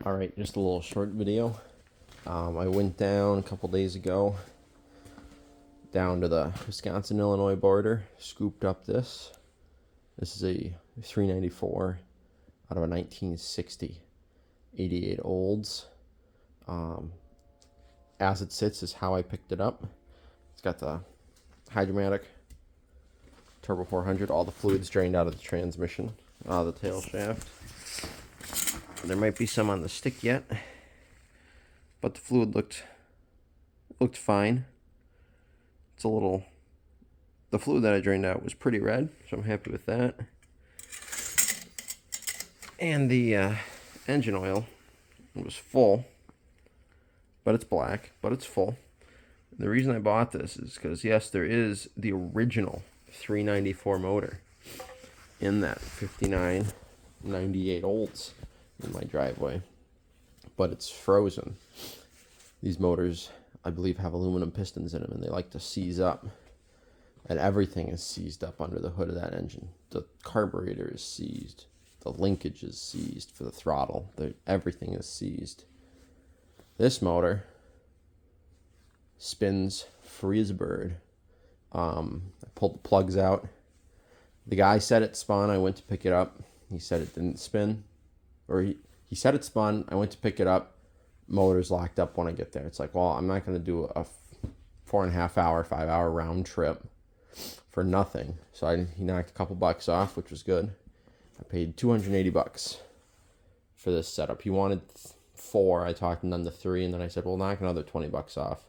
All right, just a little short video. I went down a couple days ago, down to the Wisconsin-Illinois border, scooped up this. This is a 394 out of a 1960, 88 Olds. As it sits is how I picked it up. It's got the Hydra-Matic Turbo 400, all the fluids drained out of the transmission, out of the tail shaft. There might be some on the stick yet, but the fluid looked fine. It's a little, the fluid that I drained out was pretty red, so I'm happy with that. And the engine oil was full, but it's black, but it's full. The reason I bought this is because, yes, there is the original 394 motor in that 59 98 Olds in my driveway, but it's frozen. These motors, I believe, have aluminum pistons in them, and they like to seize up, and everything is seized up under the hood of that engine. The carburetor is seized, the linkage is seized for the throttle, everything is seized. This motor spins free as a bird. I pulled the plugs out. The guy said it spun. I went to pick it up. He said it didn't spin. Or he said it spun. I went to pick it up. Motor's locked up when I get there. It's like, well, I'm not going to do a 4.5 hour, 5 hour round trip for nothing. So he knocked a couple bucks off, which was good. I paid $280 for this setup. He wanted 4. I talked him down to 3, and then I said, well, knock another $20 off.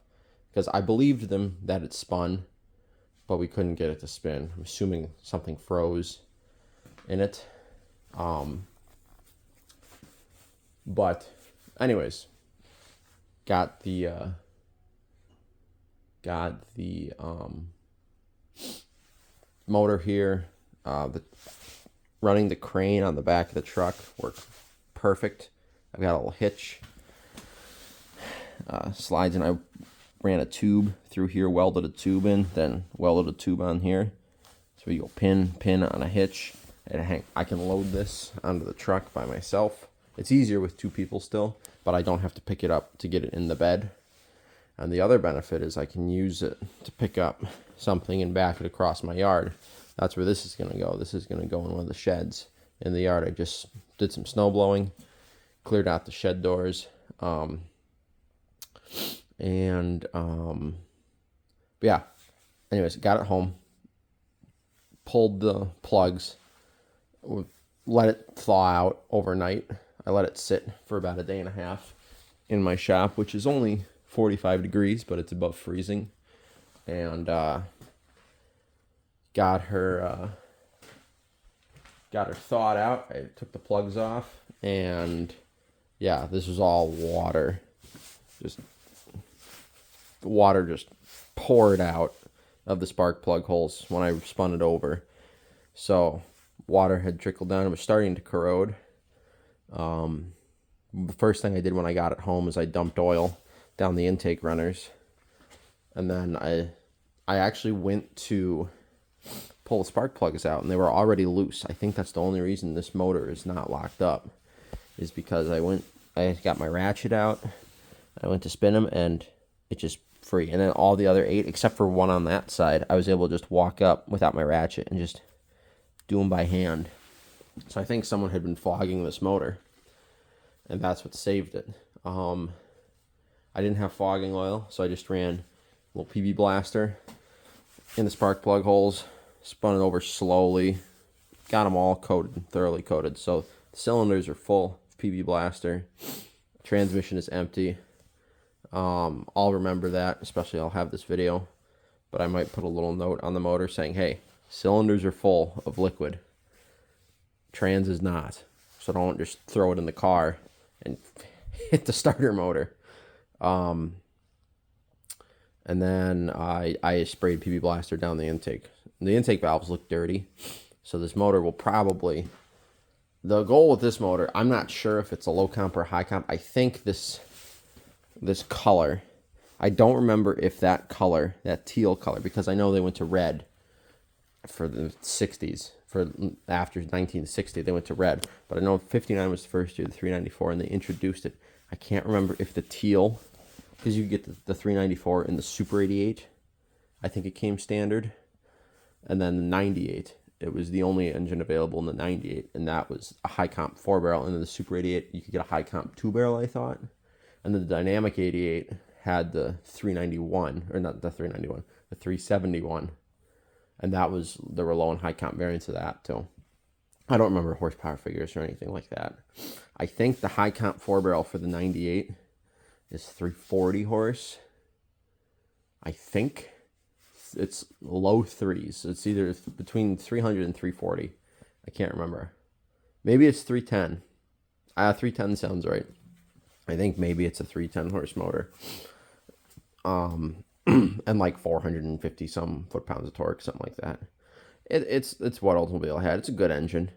Because I believed them that it spun, but we couldn't get it to spin. I'm assuming something froze in it. But anyways, got the motor here. Running the crane on the back of the truck worked perfect. I've got a little hitch. Slides in. I ran a tube through here, welded a tube in, then welded a tube on here. So you go pin on a hitch, and I can load this onto the truck by myself. It's easier with 2 people still, but I don't have to pick it up to get it in the bed. And the other benefit is I can use it to pick up something and back it across my yard. That's where this is going to go. This is going to go in one of the sheds in the yard. I just did some snow blowing, cleared out the shed doors, but yeah, anyways, got it home, pulled the plugs, let it thaw out overnight. I let it sit for about a day and a half in my shop, which is only 45 degrees, but it's above freezing. And got her thawed out. I took the plugs off, and yeah, this was all water. The water just poured out of the spark plug holes when I spun it over. So water had trickled down. It was starting to corrode. The first thing I did when I got it home is I dumped oil down the intake runners, and then I actually went to pull the spark plugs out, and they were already loose. I think that's the only reason this motor is not locked up, is because I got my ratchet out, I went to spin them, and it just free. And then all the other 8, except for one on that side, I was able to just walk up without my ratchet and just do them by hand. So I think someone had been fogging this motor, and that's what saved it. I didn't have fogging oil, so I just ran a little PB Blaster in the spark plug holes, spun it over slowly, got them all coated, thoroughly coated. So the cylinders are full of PB Blaster. Transmission is empty. I'll remember that, especially I'll have this video, but I might put a little note on the motor saying, hey, cylinders are full of liquid. Trans is not. So don't just throw it in the car and hit the starter motor. And then I sprayed PB Blaster down the intake. The intake valves look dirty, so this motor will probably, the goal with this motor, I'm not sure if it's a low comp or high comp. I think this color, I don't remember if that color, that teal color, because I know they went to red for the 60s, for after 1960. They went to red, but I know 59 was the first year, the 394, and they introduced it. I can't remember if the teal, because you get the 394 in the Super 88. I think it came standard, and then the 98. It was the only engine available in the 98, and that was a high comp 4-barrel. And then the Super 88, you could get a high comp 2-barrel, I thought. And then the Dynamic 88 had the 391, or not the 391, the 371. And there were low and high comp variants of that too. I don't remember horsepower figures or anything like that. I think the high comp 4-barrel for the 98 is 340 horse. I think it's low threes. It's either between 300 and 340. I can't remember. Maybe it's 310. 310 sounds right. I think maybe it's a 310 horse motor. And like 450 some foot-pounds of torque, something like that. It's what Oldsmobile had. It's a good engine.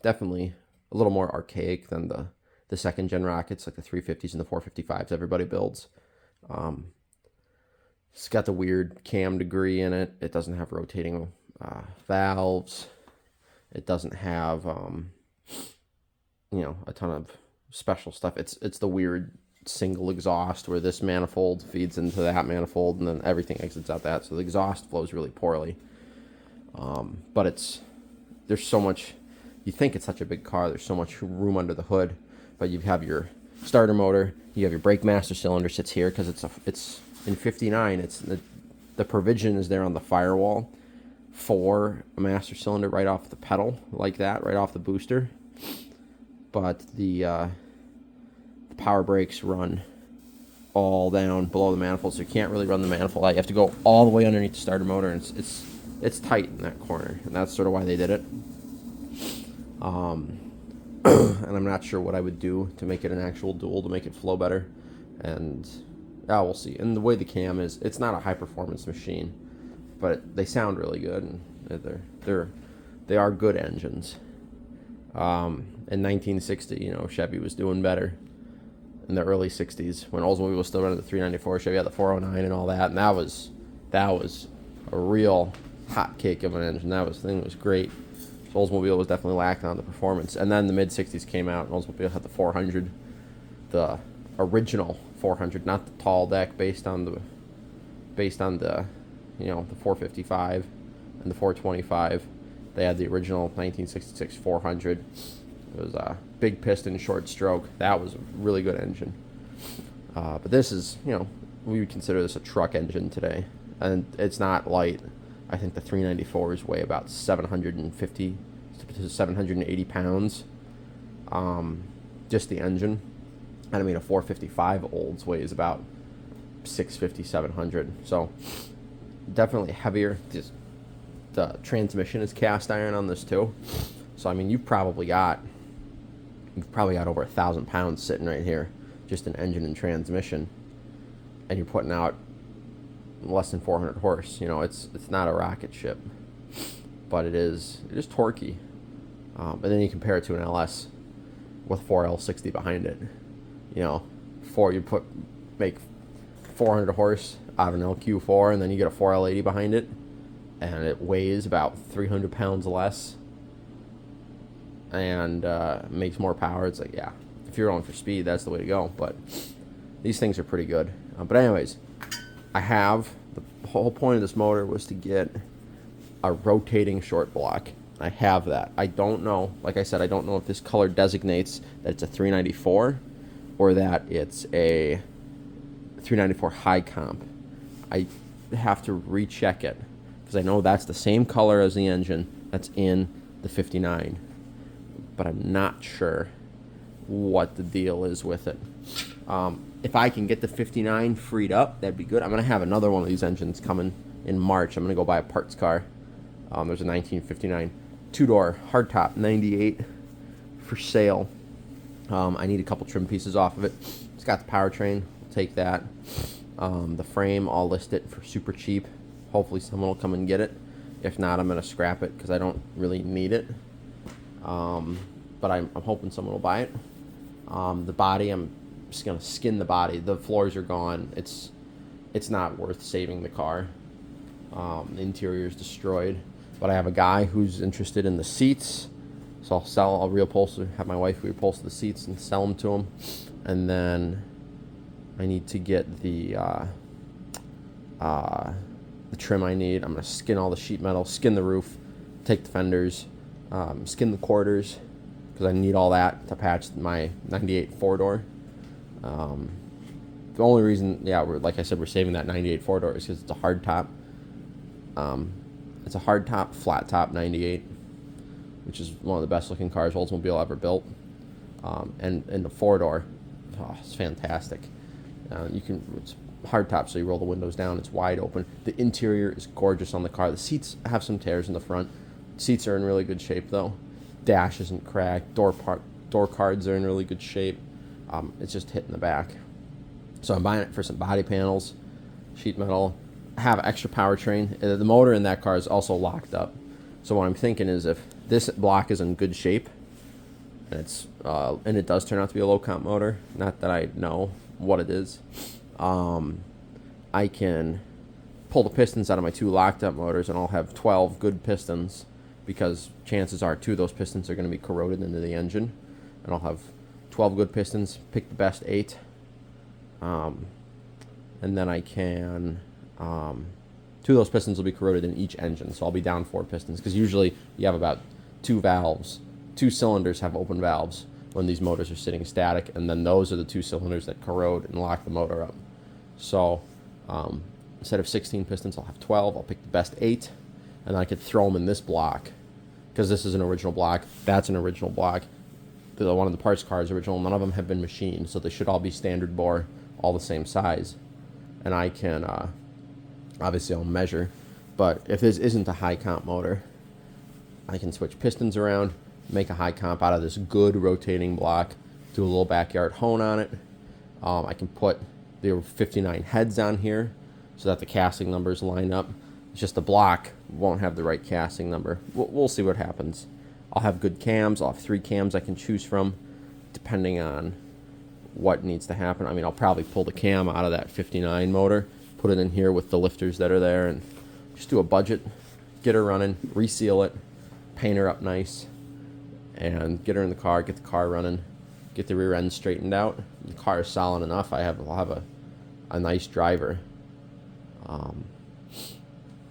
Definitely a little more archaic than the second gen rockets, like the 350s and the 455s everybody builds. It's got the weird cam degree in it. It doesn't have rotating valves. It doesn't have a ton of special stuff. It's the weird single exhaust where this manifold feeds into that manifold and then everything exits out that, so the exhaust flows really poorly. But there's so much. You think it's such a big car, there's so much room under the hood, but you have your starter motor, you have your brake master cylinder sits here because it's in 59. It's the provision is there on the firewall for a master cylinder right off the pedal, like that, right off the booster. But the power brakes run all down below the manifold, so you can't really run the manifold out. You have to go all the way underneath the starter motor, and it's tight in that corner, and that's sort of why they did it. And I'm not sure what I would do to make it an actual dual to make it flow better, and we'll see. And the way the cam is, it's not a high performance machine, but they sound really good, and they are good engines. In 1960, Chevy was doing better. In the early 60s, when Oldsmobile was still running the 394, Chevy had the 409 and all that, and that was a real hot cake of an engine. The thing was great. So Oldsmobile was definitely lacking on the performance. And then the mid 60s came out, and Oldsmobile had the 400, the original 400, not the tall deck based on the the 455 and the 425. They had the original 1966 400. It was a big piston, short stroke. That was a really good engine. But this is, we would consider this a truck engine today. And it's not light. I think the 394s weigh about 750 to 780 pounds. Just the engine. And I mean, a 455 Olds weighs about 650, 700. So definitely heavier. Just the transmission is cast iron on this too. So I mean, you've probably got over 1,000 pounds sitting right here, just in engine and transmission, and you're putting out less than 400 horse. It's not a rocket ship, but it is torquey. And then you compare it to an LS with 4L60 behind it. Make 400 horse out of an LQ4, and then you get a 4L80 behind it, and it weighs about 300 pounds less. And makes more power. It's like, yeah, if you're going for speed, that's the way to go. But these things are pretty good. But anyways, the whole point of this motor was to get a rotating short block. I have that. I don't know, like I said, I don't know if this color designates that it's a 394 or that it's a 394 high comp. I have to recheck it because I know that's the same color as the engine that's in the 59. But I'm not sure what the deal is with it. If I can get the 59 freed up, that'd be good. I'm going to have another one of these engines coming in March. I'm going to go buy a parts car. There's a 1959 two-door hardtop 98 for sale. I need a couple trim pieces off of it. It's got the powertrain. I'll take that. The frame, I'll list it for super cheap. Hopefully someone will come and get it. If not, I'm going to scrap it because I don't really need it. But I'm hoping someone will buy it. The body, I'm just gonna skin the body. The floors are gone. It's not worth saving the car. The interior is destroyed. But I have a guy who's interested in the seats, so I'll reupholster, have my wife reupholster the seats and sell them to him. And then I need to get the trim I need. I'm gonna skin all the sheet metal, skin the roof, take the fenders, skin the quarters, because I need all that to patch my 98 four-door. The only reason, like I said, we're saving that 98 four-door is because it's a hard top. It's a hard top, flat top 98, which is one of the best looking cars Oldsmobile ever built. And the four-door, it's fantastic. It's hard top, so you roll the windows down, it's wide open. The interior is gorgeous on the car. The seats have some tears in the front. Seats are in really good shape though. Dash isn't cracked. Door cards are in really good shape. It's just hitting the back. So I'm buying it for some body panels, sheet metal. I have an extra powertrain. The motor in that car is also locked up. So what I'm thinking is, if this block is in good shape, and it does turn out to be a low comp motor, not that I know what it is, I can pull the pistons out of my 2 locked up motors, and I'll have 12 good pistons, because chances are 2 of those pistons are going to be corroded into the engine, and I'll have 12 good pistons, pick the best 8, and then I can 2 of those pistons will be corroded in each engine, so I'll be down 4 pistons, because usually you have about 2 valves. 2 cylinders have open valves when these motors are sitting static, and then those are the 2 cylinders that corrode and lock the motor up. So instead of 16 pistons, I'll have 12. I'll pick the best 8, and I could throw them in this block, because this is an original block. That's an original block. One of the parts car is original. None of them have been machined, so they should all be standard bore, all the same size. And I can, obviously I'll measure, but if this isn't a high comp motor, I can switch pistons around, make a high comp out of this good rotating block, do a little backyard hone on it. I can put the 59 heads on here so that the casting numbers line up. It's just the block won't have the right casting number. We'll see what happens. I'll have good cams. I'll have 3 cams I can choose from, depending on what needs to happen. I mean, I'll probably pull the cam out of that 59 motor, put it in here with the lifters that are there, and just do a budget, get her running, reseal it, paint her up nice, and get her in the car, get the car running, get the rear end straightened out. The car is solid enough. I'll have a nice driver.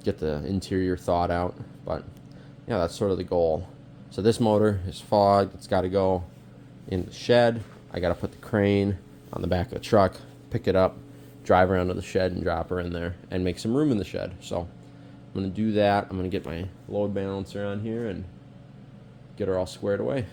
Get the interior thawed out, but yeah, that's sort of the goal. So this motor is fogged. It's got to go in the shed. I got to put the crane on the back of the truck, pick it up, drive around to the shed and drop her in there and make some room in the shed. So I'm going to do that. I'm going to get my load balancer on here and get her all squared away.